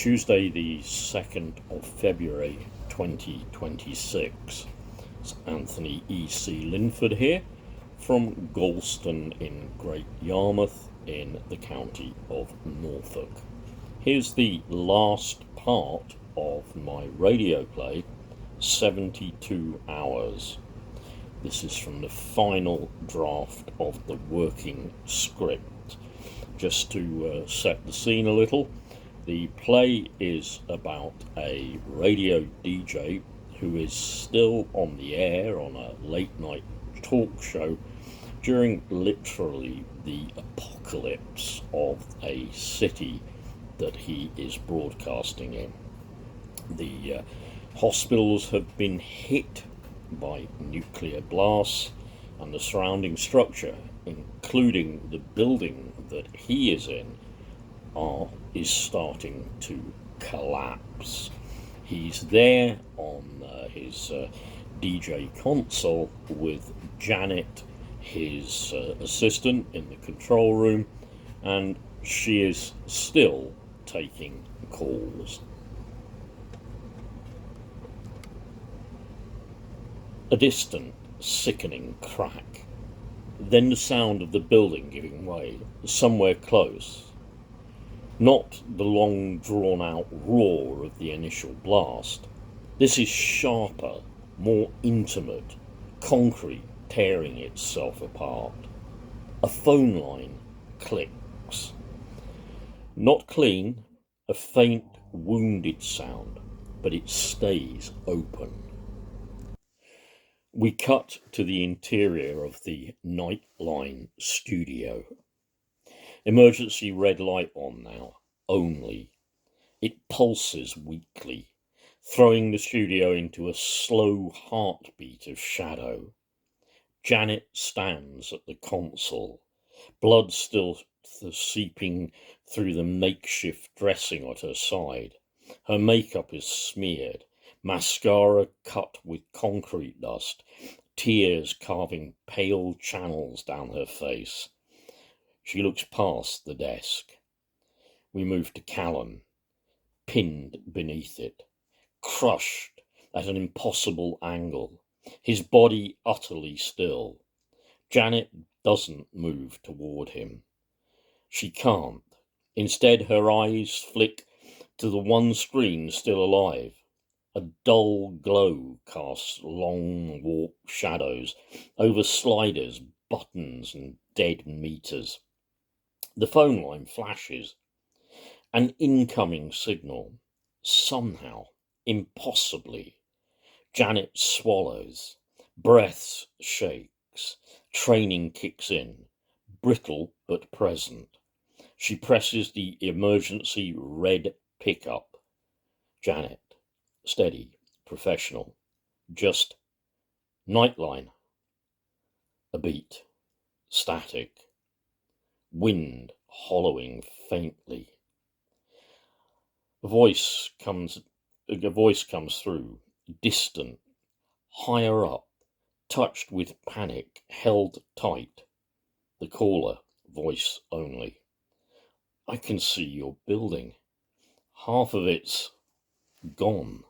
Tuesday the 2nd of February 2026. It's Anthony E C Linford here from Galston in Great Yarmouth in the county of Norfolk. Here's the last part of my radio play, 72 Hours. This is from the final draft of the working script. Just to set the scene a little, the play is about a radio DJ who is still on the air on a late night talk show during literally the apocalypse of a city that he is broadcasting in. The hospitals have been hit by nuclear blasts, and the surrounding structure, including the building that he is in, is starting to collapse. He's there on his DJ console with Janet, his assistant, in the control room, and she is still taking calls. A distant, sickening crack. Then the sound of the building giving way, somewhere close. Not the long drawn-out roar of the initial blast. This is sharper, more intimate, concrete tearing itself apart. A phone line clicks. Not clean, a faint, wounded sound, but it stays open. We cut to the interior of the Nightline studio. Emergency red light on now, only. It pulses weakly, throwing the studio into a slow heartbeat of shadow. Janet stands at the console, blood still seeping through the makeshift dressing at her side. Her makeup is smeared, mascara cut with concrete dust, tears carving pale channels down her face. She looks past the desk. We move to Callum, pinned beneath it, crushed at an impossible angle, his body utterly still. Janet doesn't move toward him. She can't. Instead, her eyes flick to the one screen still alive. A dull glow casts long warped shadows over sliders, buttons, and dead meters. The phone line flashes. An incoming signal. Somehow, impossibly. Janet swallows. Breath shakes. Training kicks in. Brittle but present. She presses the emergency red pickup. Janet. Steady. Professional. Just Nightline. A beat. Static. Wind hollowing faintly. A voice comes through, distant, higher up, touched with panic, held tight. The caller, voice only. I can see your building. Half of it's gone.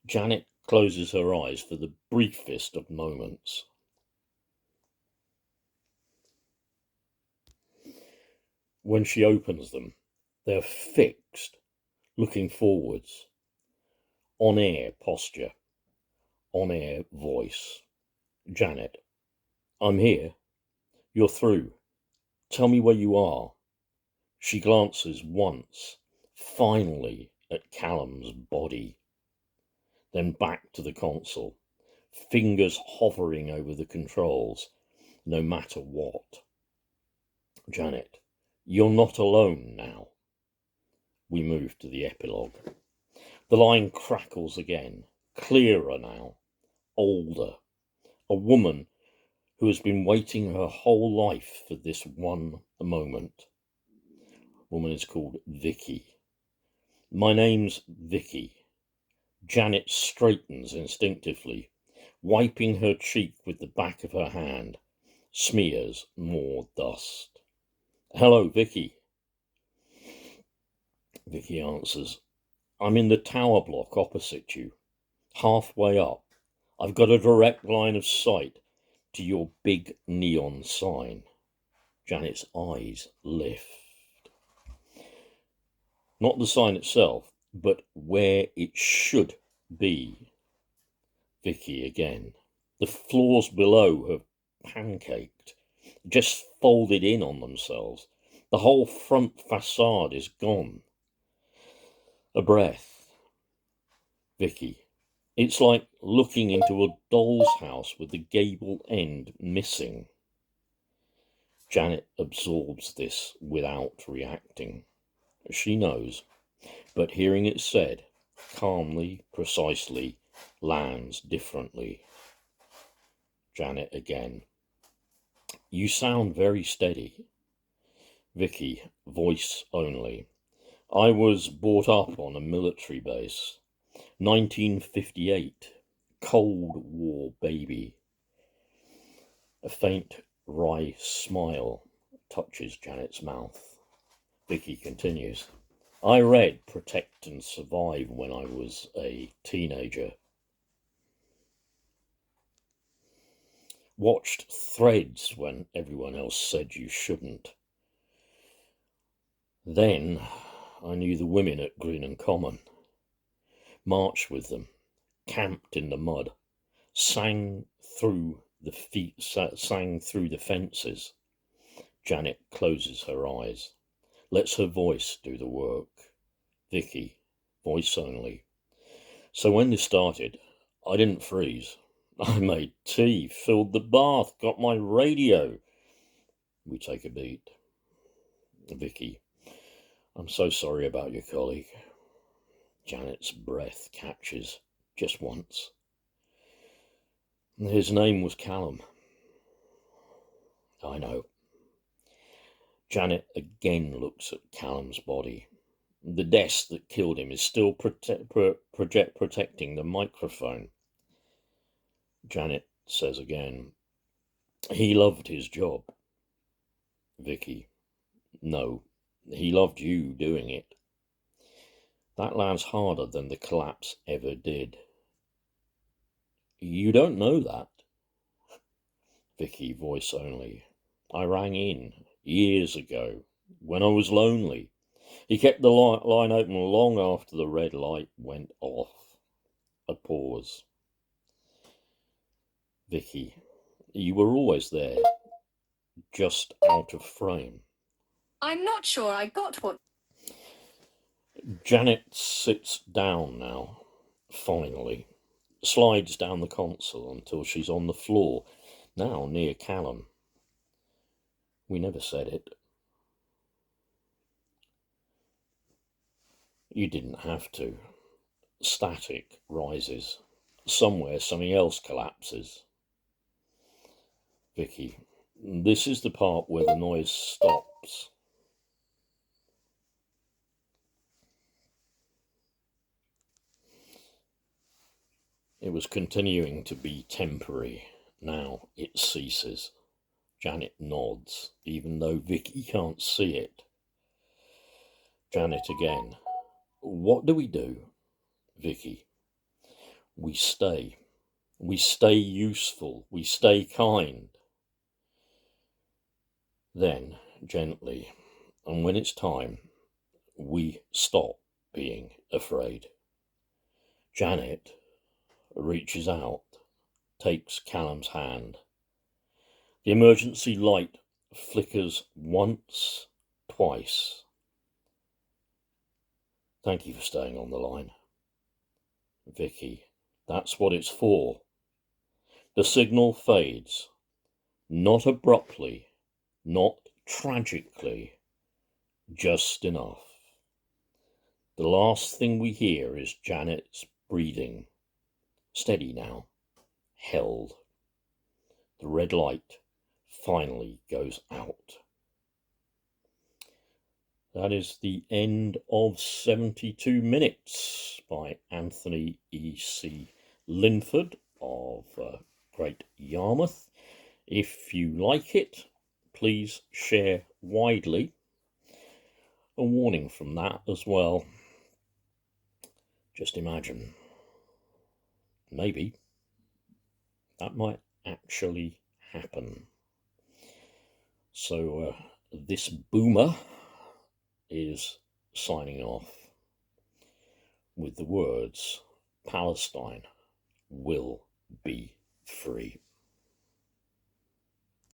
Janet closes her eyes for the briefest of moments. When she opens them, they're fixed, looking forwards. On-air posture, on-air voice. Janet, I'm here. You're through. Tell me where you are. She glances once, finally, at Callum's body. Then back to the console, fingers hovering over the controls, no matter what. Janet, you're not alone now. We move to the epilogue. The line crackles again, clearer now, older. A woman who has been waiting her whole life for this one moment. Woman is called Vicky. My name's Vicky. Janet straightens instinctively, wiping her cheek with the back of her hand, smears more dust. Hello, Vicky. Vicky answers, I'm in the tower block opposite you, halfway up. I've got a direct line of sight to your big neon sign. Janet's eyes lift. Not the sign itself, but where it should be. Vicky again. The floors below have pancaked, just folded in on themselves. The whole front facade is gone. A breath. Vicky. It's like looking into a doll's house with the gable end missing. Janet absorbs this without reacting. She knows, but hearing it said, calmly, precisely, lands differently. Janet again. You sound very steady. Vicky, voice only. I was brought up on a military base. 1958. Cold War baby. A faint, wry smile touches Janet's mouth. Vicky continues. I read Protect and Survive when I was a teenager. Watched Threads when everyone else said you shouldn't. Then I knew the women at Green and Common. Marched with them, camped in the mud, sang through the fences. Janet closes her eyes, lets her voice do the work. Vicky, voice only. So when this started, I didn't freeze. I made tea, filled the bath, got my radio. We take a beat. Vicky, I'm so sorry about your colleague. Janet's breath catches just once. His name was Callum. I know. Janet again looks at Callum's body. The desk that killed him is still protecting the microphone. Janet says again, he loved his job. Vicky, no, he loved you doing it. That lands harder than the collapse ever did. You don't know that. Vicky, voice only. I rang in years ago when I was lonely. He kept the line open long after the red light went off. A pause. Vicky, you were always there, just out of frame. I'm not sure I got what... Janet sits down now, finally, slides down the console until she's on the floor, now near Callum. We never said it. You didn't have to. Static rises. Somewhere something else collapses. Vicky, this is the part where the noise stops. It was continuing to be temporary. Now it ceases. Janet nods, even though Vicky can't see it. Janet again. What do we do? Vicky. We stay. We stay useful. We stay kind. Then, gently, and when it's time, we stop being afraid. Janet reaches out, takes Callum's hand. The emergency light flickers once, twice. Thank you for staying on the line. Vicky, that's what it's for. The signal fades, not abruptly, not tragically, just enough. The last thing we hear is Janet's breathing. Steady now, held. The red light finally goes out. That is the end of 72 Minutes by Anthony E C Linford of Great Yarmouth. If you like it, please share widely. a warning from that as well. Just imagine, maybe that might actually happen. So this boomer is signing off with the words, Palestine will be free.